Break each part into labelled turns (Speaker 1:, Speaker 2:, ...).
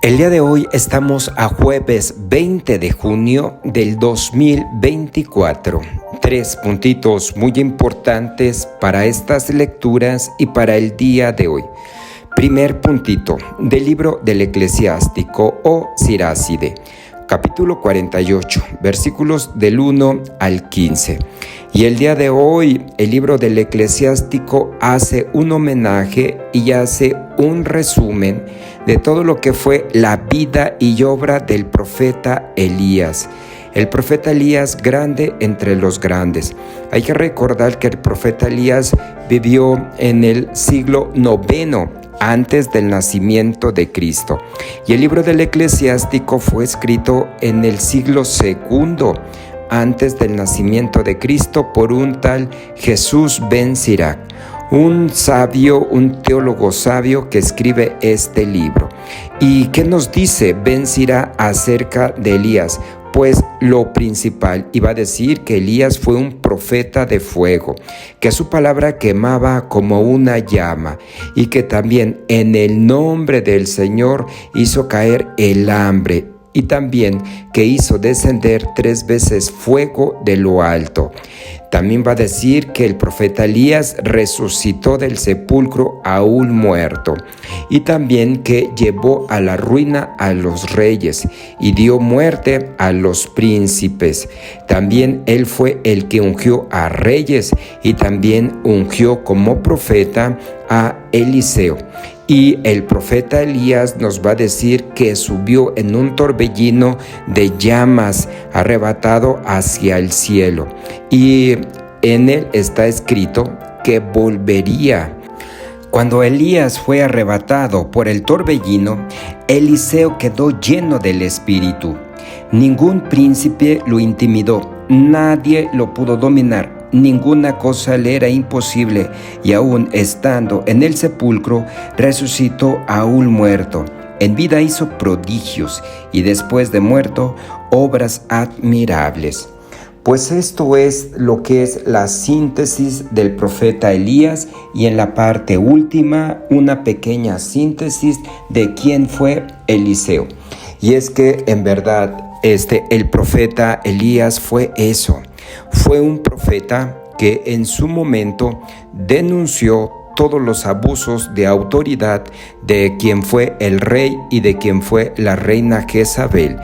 Speaker 1: El día de hoy estamos a jueves 20 de junio del 2024. 3 puntitos muy importantes para estas lecturas y para el día de hoy. Primer puntito del libro del Eclesiástico o Siráside, capítulo 48, versículos del 1 al 15. Y el día de hoy el libro del Eclesiástico hace un homenaje y hace un resumen de todo lo que fue la vida y obra del profeta Elías. El profeta Elías, grande entre los grandes. Hay que recordar que el profeta Elías vivió en el siglo IX antes del nacimiento de Cristo. Y el libro del Eclesiástico fue escrito en el siglo II antes del nacimiento de Cristo por un tal Jesús ben Sirac, un sabio, un teólogo sabio que escribe este libro. ¿Y qué nos dice ben Sirac acerca de Elías? Pues lo principal, iba a decir que Elías fue un profeta de fuego, que su palabra quemaba como una llama y que también en el nombre del Señor hizo caer el hambre y también que hizo descender 3 veces fuego de lo alto. También va a decir que el profeta Elías resucitó del sepulcro aún muerto y también que llevó a la ruina a los reyes y dio muerte a los príncipes. También él fue el que ungió a reyes y también ungió como profeta a Eliseo. Y el profeta Elías nos va a decir que subió en un torbellino de llamas, arrebatado hacia el cielo. Y en él está escrito que volvería. Cuando Elías fue arrebatado por el torbellino, Eliseo quedó lleno del Espíritu. Ningún príncipe lo intimidó, nadie lo pudo dominar. Ninguna cosa le era imposible, y aún estando en el sepulcro, resucitó aún muerto. En vida hizo prodigios, y después de muerto, obras admirables. Pues esto es lo que es la síntesis del profeta Elías, y en la parte última, una pequeña síntesis de quién fue Eliseo. Y es que en verdad, el profeta Elías fue eso. Fue un profeta que en su momento denunció todos los abusos de autoridad de quien fue el rey y de quien fue la reina Jezabel.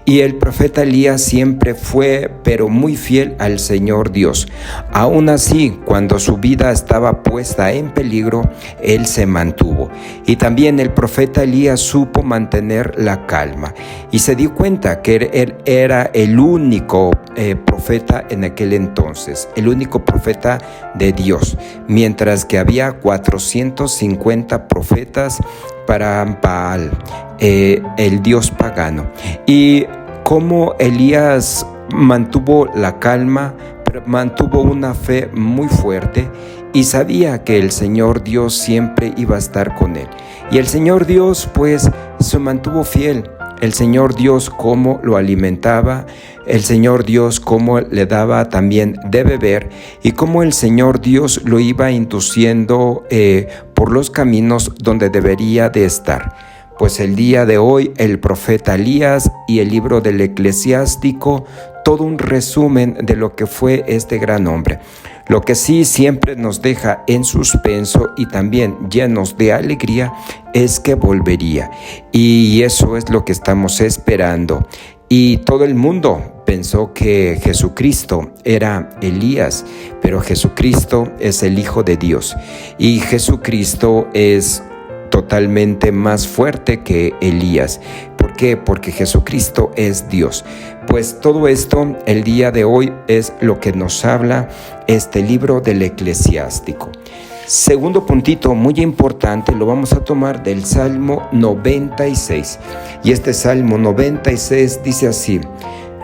Speaker 1: Y el profeta Elías siempre fue, pero muy fiel al Señor Dios. Aún así, cuando su vida estaba puesta en peligro, él se mantuvo. Y también el profeta Elías supo mantener la calma. Y se dio cuenta que él era el único profeta en aquel entonces, el único profeta de Dios, mientras que había 450 profetas para Baal, el dios pagano. Y como Elías mantuvo la calma, pero mantuvo una fe muy fuerte y sabía que el Señor Dios siempre iba a estar con él. Y el Señor Dios pues se mantuvo fiel. El Señor Dios cómo lo alimentaba, el Señor Dios cómo le daba también de beber y cómo el Señor Dios lo iba induciendo por los caminos donde debería de estar. Pues el día de hoy el profeta Elías y el libro del Eclesiástico, todo un resumen de lo que fue este gran hombre. Lo que sí siempre nos deja en suspenso y también llenos de alegría es que volvería. Y eso es lo que estamos esperando. Y todo el mundo pensó que Jesucristo era Elías, pero Jesucristo es el Hijo de Dios. Y Jesucristo es totalmente más fuerte que Elías. ¿Por qué? Porque Jesucristo es Dios. Pues todo esto el día de hoy es lo que nos habla este libro del Eclesiástico. Segundo puntito muy importante, lo vamos a tomar del Salmo 96. Y este Salmo 96 dice así: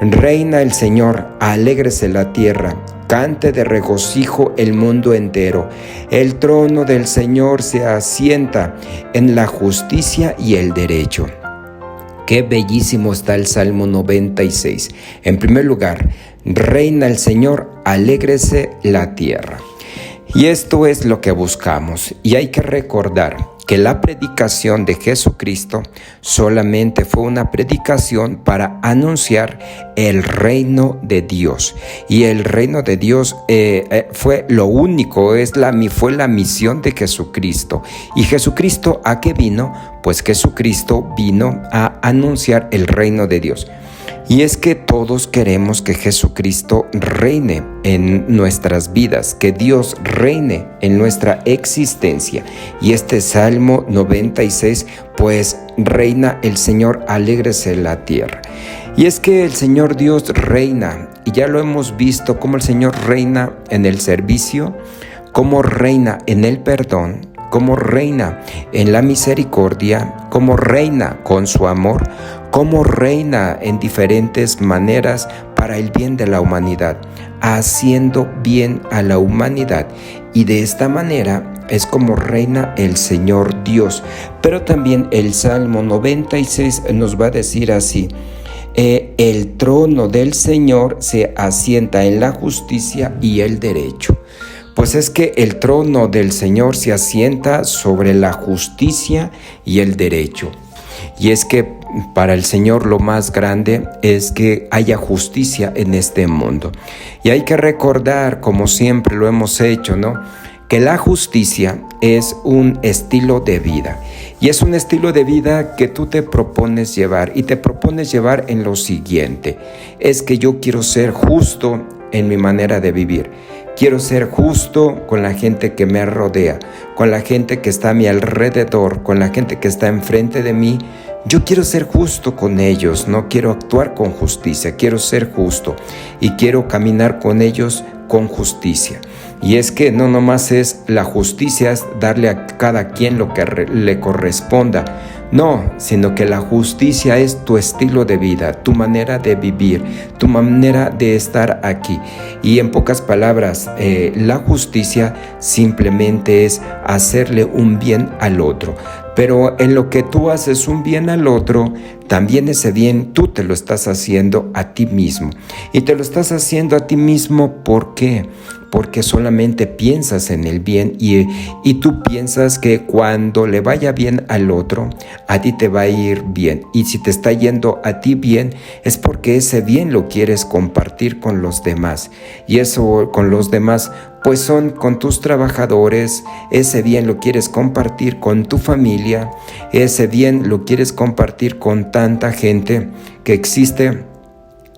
Speaker 1: Reina el Señor, alégrese la tierra, cante de regocijo el mundo entero. El trono del Señor se asienta en la justicia y el derecho. Qué bellísimo está el Salmo 96. En primer lugar, reina el Señor, alégrese la tierra. Y esto es lo que buscamos. Y hay que recordar que la predicación de Jesucristo solamente fue una predicación para anunciar el reino de Dios. Y el reino de Dios fue lo único, fue la misión de Jesucristo. ¿Y Jesucristo a qué vino? Pues Jesucristo vino a anunciar el reino de Dios. Y es que todos queremos que Jesucristo reine en nuestras vidas, que Dios reine en nuestra existencia. Y este Salmo 96, pues reina el Señor, alégrese la tierra. Y es que el Señor Dios reina, y ya lo hemos visto, cómo el Señor reina en el servicio, cómo reina en el perdón, cómo reina en la misericordia, cómo reina con su amor, cómo reina en diferentes maneras para el bien de la humanidad, haciendo bien a la humanidad. Y de esta manera es como reina el Señor Dios. Pero también el Salmo 96 nos va a decir así: el trono del Señor se asienta en la justicia y el derecho. Pues es que el trono del Señor se asienta sobre la justicia y el derecho. Y es que para el Señor lo más grande es que haya justicia en este mundo. Y hay que recordar, como siempre lo hemos hecho, ¿no?, que la justicia es un estilo de vida. Y es un estilo de vida que tú te propones llevar. Y te propones llevar en lo siguiente: es que yo quiero ser justo en mi manera de vivir. Quiero ser justo con la gente que me rodea, con la gente que está a mi alrededor, con la gente que está enfrente de mí. Yo quiero ser justo con ellos, no quiero actuar con justicia, quiero ser justo y quiero caminar con ellos con justicia. Y es que no nomás es la justicia, es darle a cada quien lo que le corresponda. No, sino que la justicia es tu estilo de vida, tu manera de vivir, tu manera de estar aquí. Y en pocas palabras, la justicia simplemente es hacerle un bien al otro. Pero en lo que tú haces un bien al otro, también ese bien tú te lo estás haciendo a ti mismo. Y te lo estás haciendo a ti mismo, ¿por qué? Porque solamente piensas en el bien y tú piensas que cuando le vaya bien al otro, a ti te va a ir bien. Y si te está yendo a ti bien, es porque ese bien lo quieres compartir con los demás. Y eso con los demás, pues son con tus trabajadores. Ese bien lo quieres compartir con tu familia. Ese bien lo quieres compartir con tanta gente que existe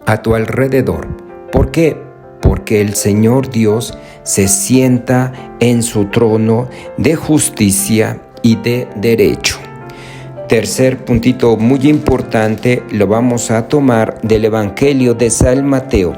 Speaker 1: a tu alrededor. ¿Por qué? Porque el Señor Dios se sienta en su trono de justicia y de derecho. Tercer puntito muy importante lo vamos a tomar del Evangelio de San Mateo,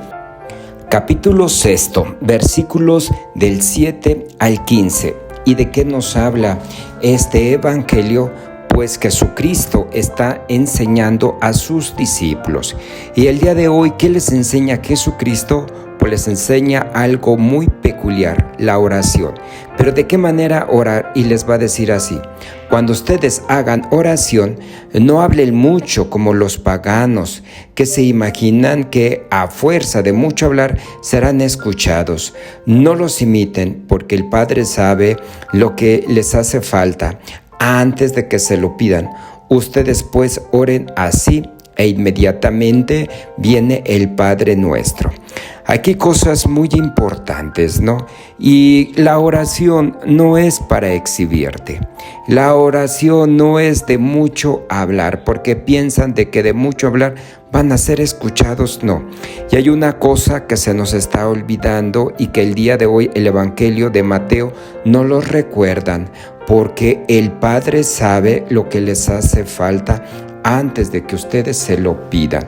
Speaker 1: capítulo 6, versículos del 7 al 15. ¿Y de qué nos habla este Evangelio? Pues Jesucristo está enseñando a sus discípulos. Y el día de hoy, ¿qué les enseña Jesucristo? Pues les enseña algo muy peculiar, la oración. ¿Pero de qué manera orar? Y les va a decir así: cuando ustedes hagan oración, no hablen mucho como los paganos, que se imaginan que a fuerza de mucho hablar serán escuchados. No los imiten, porque el Padre sabe lo que les hace falta antes de que se lo pidan. Ustedes pues oren así, e inmediatamente viene el Padre nuestro. Aquí cosas muy importantes, ¿no? Y la oración no es para exhibirte. La oración no es de mucho hablar, porque piensan de que de mucho hablar van a ser escuchados. No. Y hay una cosa que se nos está olvidando y que el día de hoy el Evangelio de Mateo no lo recuerdan, porque el Padre sabe lo que les hace falta antes de que ustedes se lo pidan.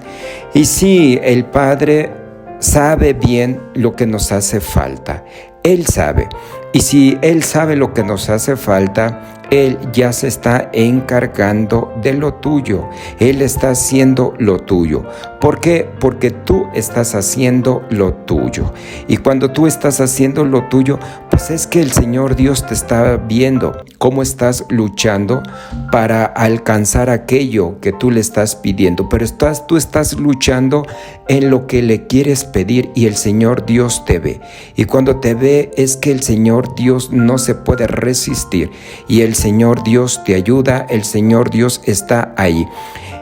Speaker 1: Y sí, el Padre sabe bien lo que nos hace falta. Él sabe. Y si Él sabe lo que nos hace falta, Él ya se está encargando de lo tuyo. Él está haciendo lo tuyo. ¿Por qué? Porque tú estás haciendo lo tuyo. Y cuando tú estás haciendo lo tuyo, pues es que el Señor Dios te está viendo cómo estás luchando para alcanzar aquello que tú le estás pidiendo. Pero tú estás luchando en lo que le quieres pedir y el Señor Dios te ve. Y cuando te ve es que el Señor Dios no se puede resistir. Y el el Señor Dios te ayuda, el Señor Dios está ahí.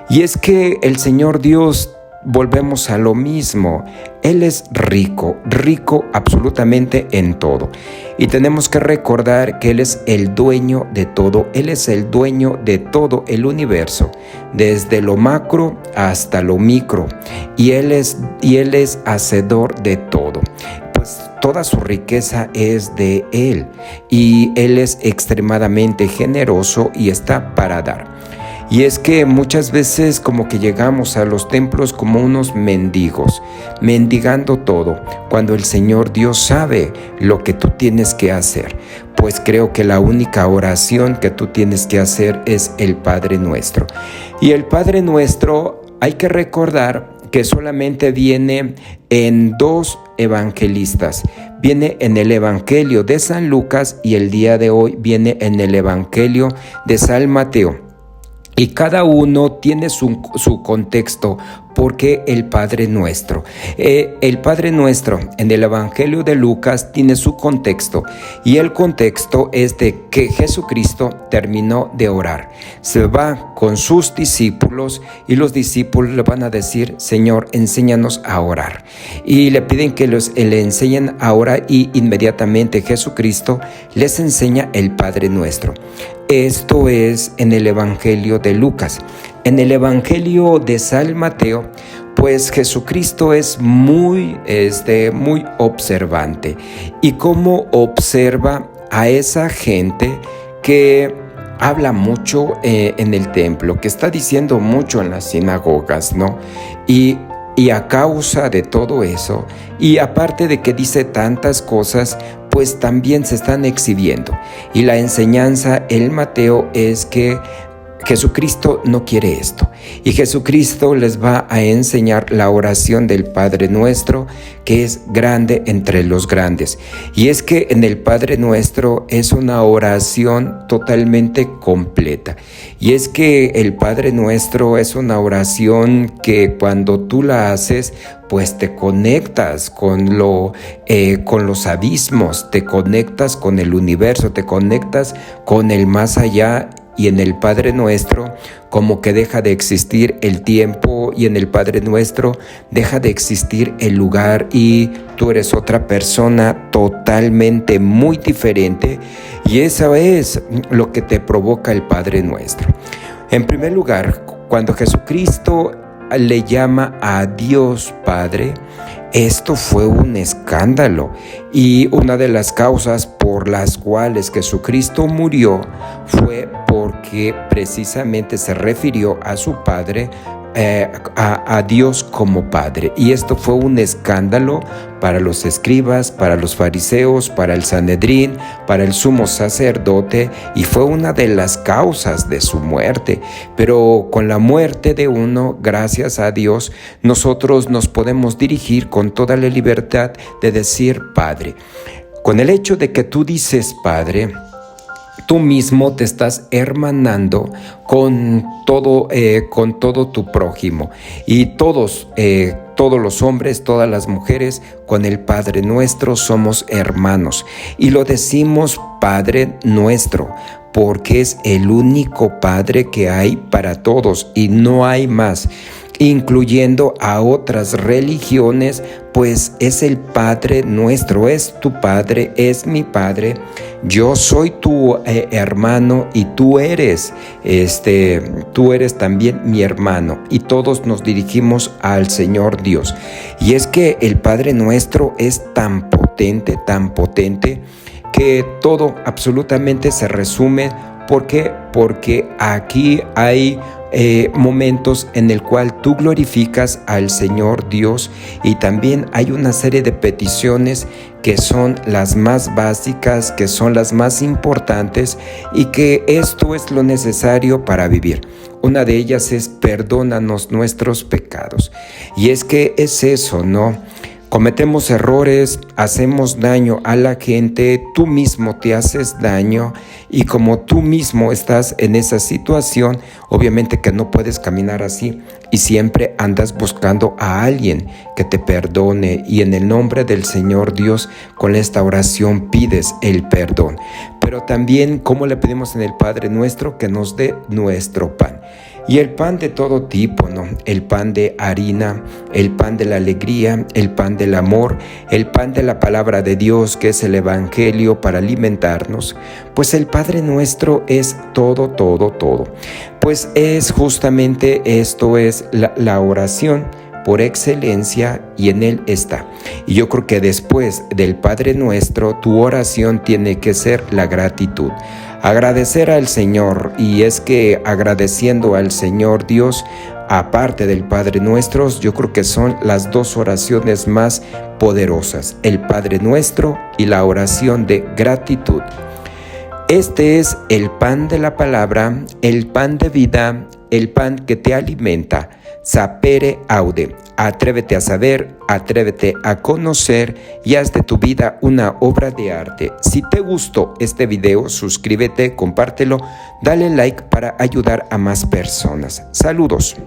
Speaker 1: Y es que el Señor Dios, volvemos a lo mismo, Él es rico, rico absolutamente en todo. Y tenemos que recordar que Él es el dueño de todo, Él es el dueño de todo el universo, desde lo macro hasta lo micro, y Él es hacedor de todo. Pues toda su riqueza es de Él, y Él es extremadamente generoso y está para dar. Y es que muchas veces como que llegamos a los templos como unos mendigos, mendigando todo, cuando el Señor Dios sabe lo que tú tienes que hacer. Pues creo que la única oración que tú tienes que hacer es el Padre Nuestro. Y el Padre Nuestro, hay que recordar que solamente viene en 2 evangelistas. Viene en el Evangelio de San Lucas y el día de hoy viene en el Evangelio de San Mateo. Y cada uno tiene su contexto, porque el Padre Nuestro. El Padre Nuestro en el Evangelio de Lucas tiene su contexto, y el contexto es de que Jesucristo terminó de orar. Se va con sus discípulos y los discípulos le van a decir: Señor, enséñanos a orar. Y le piden que le enseñen a orar, y inmediatamente Jesucristo les enseña el Padre Nuestro. Esto es en el Evangelio de Lucas. En el Evangelio de San Mateo, pues Jesucristo es muy observante. Y cómo observa a esa gente que habla mucho en el templo, que está diciendo mucho en las sinagogas, ¿no? Y a causa de todo eso, y aparte de que dice tantas cosas, pues también se están exhibiendo. Y la enseñanza en Mateo es que Jesucristo no quiere esto, y Jesucristo les va a enseñar la oración del Padre Nuestro, que es grande entre los grandes. Y es que en el Padre Nuestro es una oración totalmente completa. Y es que el Padre Nuestro es una oración que cuando tú la haces, pues te conectas con los abismos, te conectas con el universo, te conectas con el más allá. Y en el Padre Nuestro como que deja de existir el tiempo, y en el Padre Nuestro deja de existir el lugar, y tú eres otra persona totalmente muy diferente, y eso es lo que te provoca el Padre Nuestro. En primer lugar, cuando Jesucristo le llama a Dios Padre, esto fue un escándalo, y una de las causas por las cuales Jesucristo murió fue porque precisamente se refirió a su Padre, a Dios como Padre. Y esto fue un escándalo para los escribas, para los fariseos, para el Sanedrín, para el sumo sacerdote, y fue una de las causas de su muerte. Pero con la muerte de uno, gracias a Dios, nosotros nos podemos dirigir con toda la libertad de decir Padre. Con el hecho de que tú dices Padre, tú mismo te estás hermanando con todo tu prójimo, y todos los hombres, todas las mujeres, con el Padre Nuestro somos hermanos. Y lo decimos Padre Nuestro porque es el único Padre que hay para todos, y no hay más. Incluyendo a otras religiones, pues es el Padre Nuestro, es tu Padre, es mi Padre. Yo soy tu hermano, y tú eres también mi hermano, y todos nos dirigimos al Señor Dios. Y es que el Padre Nuestro es tan potente, que todo absolutamente se resume. ¿Por qué? Porque aquí hay momentos en el cual tú glorificas al Señor Dios, y también hay una serie de peticiones que son las más básicas, que son las más importantes, y que esto es lo necesario para vivir. Una de ellas es: perdónanos nuestros pecados. Y es que es eso, ¿no? Cometemos errores, hacemos daño a la gente, tú mismo te haces daño y como tú mismo estás en esa situación, obviamente que no puedes caminar así y siempre andas buscando a alguien que te perdone y en el nombre del Señor Dios con esta oración pides el perdón. Pero también, ¿cómo le pedimos en el Padre Nuestro? Que nos dé nuestro pan. Y el pan de todo tipo, ¿no? El pan de harina, el pan de la alegría, el pan del amor, el pan de la palabra de Dios, que es el Evangelio para alimentarnos. Pues el Padre Nuestro es todo, todo, todo. Pues es justamente esto, es la oración por excelencia y en él está. Y yo creo que después del Padre Nuestro, tu oración tiene que ser la gratitud. Agradecer al Señor, y es que agradeciendo al Señor Dios, aparte del Padre Nuestro, yo creo que son las dos oraciones más poderosas, el Padre Nuestro y la oración de gratitud. Este es el pan de la palabra, el pan de vida, el pan que te alimenta. Sapere aude. Atrévete a saber, atrévete a conocer y haz de tu vida una obra de arte. Si te gustó este video, suscríbete, compártelo, dale like para ayudar a más personas. Saludos.